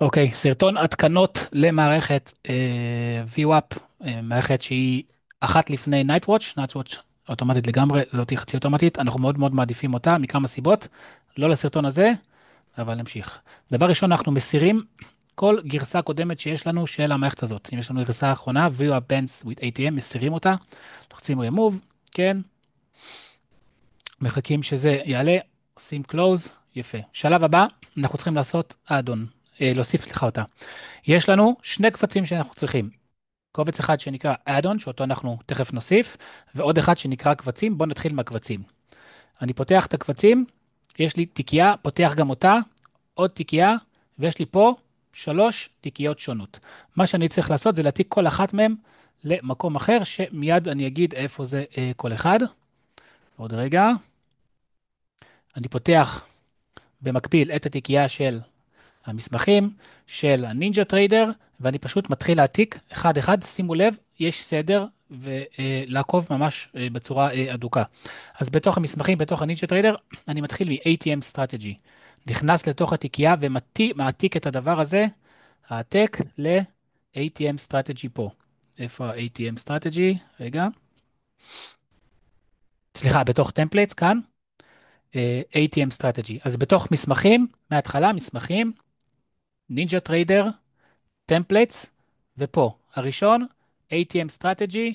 אוקיי, סרטון התקנות למערכת VWAP, מערכת שהיא אחת לפני Nightwatch, Nightwatch אוטומטית לגמרי, זאתי חצי אוטומטית, אנחנו מאוד מאוד מעדיפים אותה מכמה סיבות, לא לסרטון הזה, אבל נמשיך. דבר ראשון, אנחנו מסירים כל גרסה קודמת שיש לנו של המערכת הזאת. אם יש לנו גרסה האחרונה, VWAP Bands with ATM, מסירים אותה, לוחצים Remove, כן, מחכים שזה יעלה, עושים Close, יפה. שלב הבא, אנחנו צריכים לעשות add-on, להוסיף סליחה אותה. יש לנו שני קבצים שאנחנו צריכים. קובץ אחד שנקרא add-on, שאותו אנחנו תכף נוסיף, ועוד אחד שנקרא קבצים. בואו נתחיל מהקבצים. אני פותח את הקבצים, יש לי תיקייה, פותח גם אותה, עוד תיקייה, ויש לי פה 3 תיקיות שונות. מה שאני צריך לעשות זה להעתיק כל אחת מהן למקום אחר, שמיד אני אגיד איפה זה כל אחד. עוד רגע. אני פותח במקביל את התיקייה של המסמכים של הנינג'ה טריידר, ואני פשוט מתחיל להעתיק אחד אחד, שימו לב, יש סדר, ולעקוב ממש בצורה אדוקה. אז בתוך המסמכים, בתוך הנינג'ה טריידר, אני מתחיל מ-ATM Strategy. נכנס לתוך התיקייה ומעתיק את הדבר הזה, העתק ל-ATM Strategy פה. איפה ה-ATM Strategy? רגע. סליחה, בתוך טמפלייטס כאן. ATM Strategy. אז בתוך מסמכים, מההתחלה מסמכים, נינג'ה טריידר, טמפלייטס, ופה, הראשון, ATM Strategy,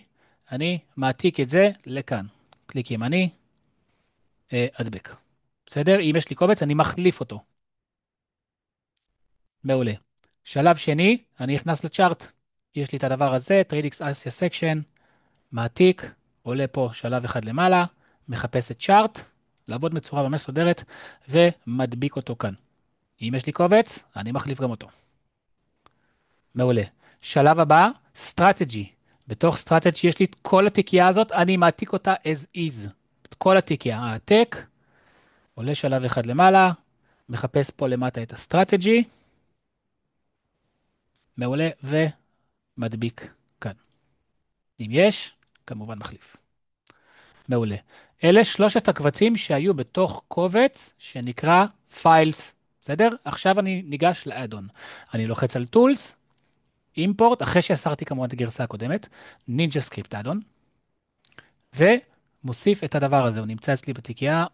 אני מעתיק את זה לכאן. קליק ימני, הדבק. בסדר? אם יש לי קובץ, אני מחליף אותו. מעולה. שלב שני, אני נכנס לצ'ארט. יש לי את הדבר הזה, TradeX Asia Section, מעתיק, עולה פה שלב אחד למעלה, מחפש את צ'ארט, לעבוד בצורה ממש סודרת, ומדביק אותו כאן. אם יש לי קובץ, אני מחליף גם אותו. מעולה. שלב הבא, Strategy. בתוך Strategy יש לי את כל התיקייה הזאת, אני מעתיק אותה as is. את כל התיקייה, העתק, עולה שלב אחד למעלה, מחפש פה למטה את ה-Strategy, מעולה, ומדביק כאן. אם יש, כמובן מחליף. מעולה. אלה שלושת הקבצים שהיו בתוך קובץ שנקרא Files. בסדר? עכשיו אני ניגש לאדון. אני לוחץ על Tools, Import, אחרי שהסרתי כמובן את הגרסה הקודמת, Ninja Script Add-on, ומוסיף את הדבר הזה. הוא נמצא אצלי בתיקייה,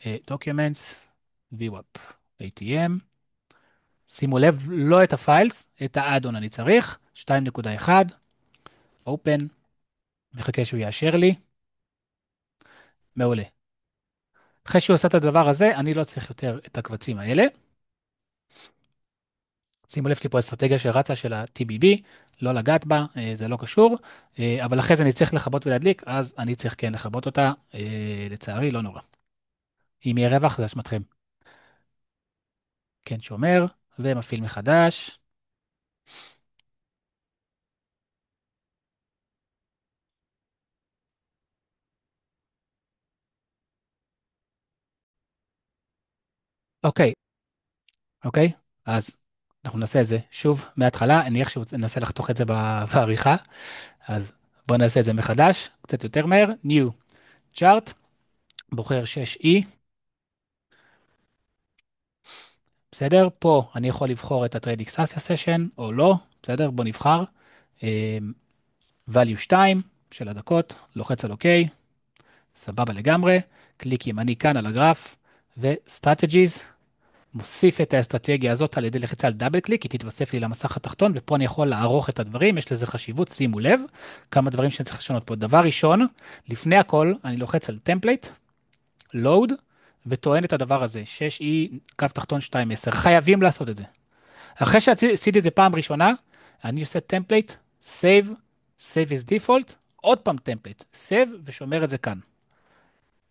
Documents, VWAP, ATM. שימו לב, לא את הפיילס, את האדון אני צריך, 2.1, Open, מחכה שהוא יאשר לי. מעולה. אחרי שהוא עשה את הדבר הזה, אני לא צריך יותר את הקבצים האלה. שימו לב, יש לי פה אסטרטגיה שרצה של ה-TBB, לא לגעת בה, זה לא קשור, אבל אחרי זה אני צריך לכבות ולהדליק, אז אני צריך כן לכבות אותה, לצערי, לא נורא. אם יהיה רווח, זה אשמתכם. כן, שומר, ומפעיל מחדש. אוקיי, אוקיי, אז אנחנו נעשה את זה שוב מההתחלה, אני איכשהו ננסה לחתוך את זה בעריכה, אז בואו נעשה את זה מחדש, קצת יותר מהר, New Chart, בוחר 6E, בסדר? פה אני יכול לבחור את ה-Trade Xasia Session או לא, בסדר? בואו נבחר, value 2 של הדקות, לוחץ על OK, סבבה לגמרי, קליק ימני כאן על הגרף, ו-Strategies, מוסיף את האסטרטגיה הזאת על ידי לחיצה על דאבל קליק, היא תתווסף לי למסך התחתון, ופה אני יכול לערוך את הדברים, יש לזה חשיבות, שימו לב, כמה דברים שאני צריך לשנות פה. דבר ראשון, לפני הכל, אני לוחץ על טמפלייט, לואוד, וטוען את הדבר הזה, 6E, קו תחתון 2.10, חייבים לעשות את זה. אחרי שעשיתי את זה פעם ראשונה, אני עושה טמפלייט, save, save as default, עוד פעם טמפלייט, save, ושומר את זה כאן.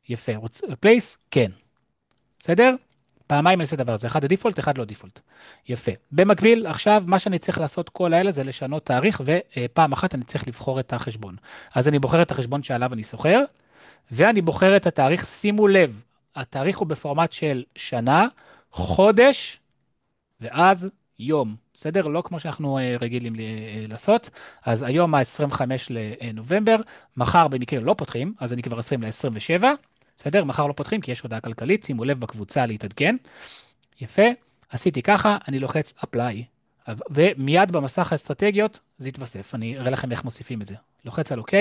יפה, replace, כן. בסדר? פעמיים אני עושה דבר הזה, אחד הדיפולט, אחד לא דיפולט. יפה. במקביל, עכשיו מה שאני צריך לעשות כל האלה זה לשנות תאריך, ופעם אחת אני צריך לבחור את החשבון. אז אני בוחר את החשבון שעליו אני סוחר, ואני בוחר את התאריך, שימו לב, התאריך הוא בפורמט של שנה, חודש, ואז יום. בסדר? לא כמו שאנחנו רגילים לעשות. אז היום ה-25 לנובמבר, מחר במקרה לא פותחים, אז אני כבר 20 ל-27, בסדר? מחר לא פותחים כי יש הודעה כלכלית, שימו לב בקבוצה להתעדכן. יפה. עשיתי ככה, אני לוחץ apply, ומיד במסך האסטרטגיות זה יתווסף, אני אראה לכם איך מוסיפים את זה. לוחץ על OK,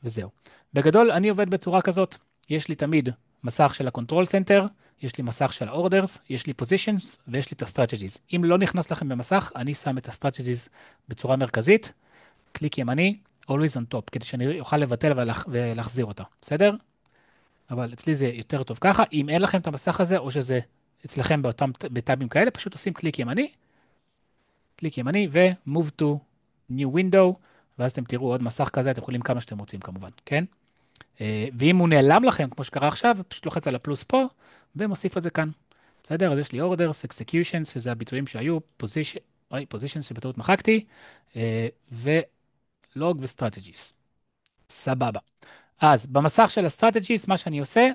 וזהו. בגדול, אני עובד בצורה כזאת, יש לי תמיד מסך של ה-control center, יש לי מסך של ה-orders, יש לי positions, ויש לי את ה-strategies. אם לא נכנס לכם במסך, אני שם את ה-strategies בצורה מרכזית, קליק ימני, always on top, כדי שאני אוכל לבטל ולהחזיר אותה, בסדר? אבל אצלי זה יותר טוב ככה, אם אין לכם את המסך הזה, או שזה אצלכם בטאבים כאלה, פשוט עושים קליק ימני, ו-move to new window, ואז אתם תראו עוד מסך כזה, אתם יכולים כמה שאתם רוצים כמובן, כן? ואם הוא נעלם לכם, כמו שקרה עכשיו, פשוט לוחץ על הפלוס פה, ומוסיף את זה כאן. בסדר? אז יש לי orders, executions, שזה הביטויים שהיו, positions שבטעות מחקתי, ולוג ו-strategies. סבבה. אז במסך של ה-strategies, מה שאני עושה,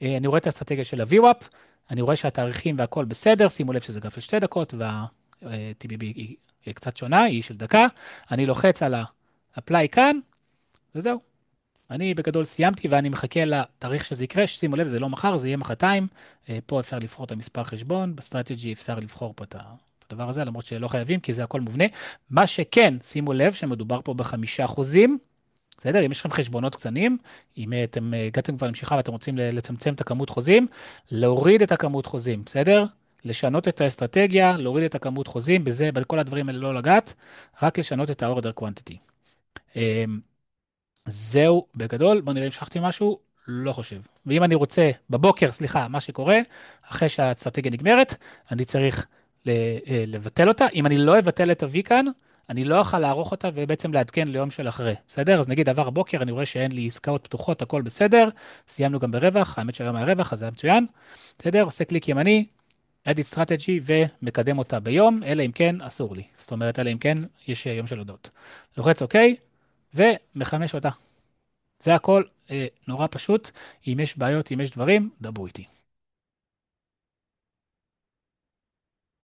אני רואה את האסטרטגיה של ה-VWAP, אני רואה שהתאריכים והכל בסדר, שימו לב שזה גרף של 2 דקות, וה-TBB היא קצת שונה, היא של דקה. אני לוחץ על ה-apply כאן, וזהו. אני בגדול סיימתי, ואני מחכה לתאריך שזה יקרה, שימו לב, זה לא מחר, זה יהיה מחרתיים. פה אפשר לבחור את המספר חשבון, בסטרטג'י אפשר לבחור פה את הדבר הזה, למרות שלא חייבים, כי זה הכל מובנה. מה שכן, שימו לב שמדובר פה ב5%, בסדר? אם יש לכם חשבונות קטנים, אם אתם הגעתם כבר למשיכה ואתם רוצים לצמצם את הכמות חוזים, להוריד את הכמות חוזים, בסדר? לשנות את האסטרטגיה, להוריד את הכמות חוזים, בכל הדברים האלה לא לגעת, רק לשנות את ה-order quantity. זהו בגדול, בוא נראה אם שכחתי משהו, לא חושב. ואם אני רוצה, בבוקר, סליחה, מה שקורה, אחרי שהאסטרטגיה נגמרת, אני צריך לבטל אותה. אם אני לא אבטל את ה-V כאן, אני לא אוכל לערוך אותה ובעצם לעדכן ליום של אחרי. בסדר? אז נגיד עבר הבוקר, אני רואה שאין לי עסקאות פתוחות, הכל בסדר. סיימנו גם ברווח, האמת שהיום היה רווח, אז זה היה מצוין. בסדר? עושה קליק ימני, edit strategy ומקדם אותה ביום, אלא אם כן אסור לי. זאת אומרת, אלא אם כן יש יום של הודעות. לוחץ OK ומחמש אותה. זה הכל נורא פשוט. אם יש בעיות, אם יש דברים, דברו איתי.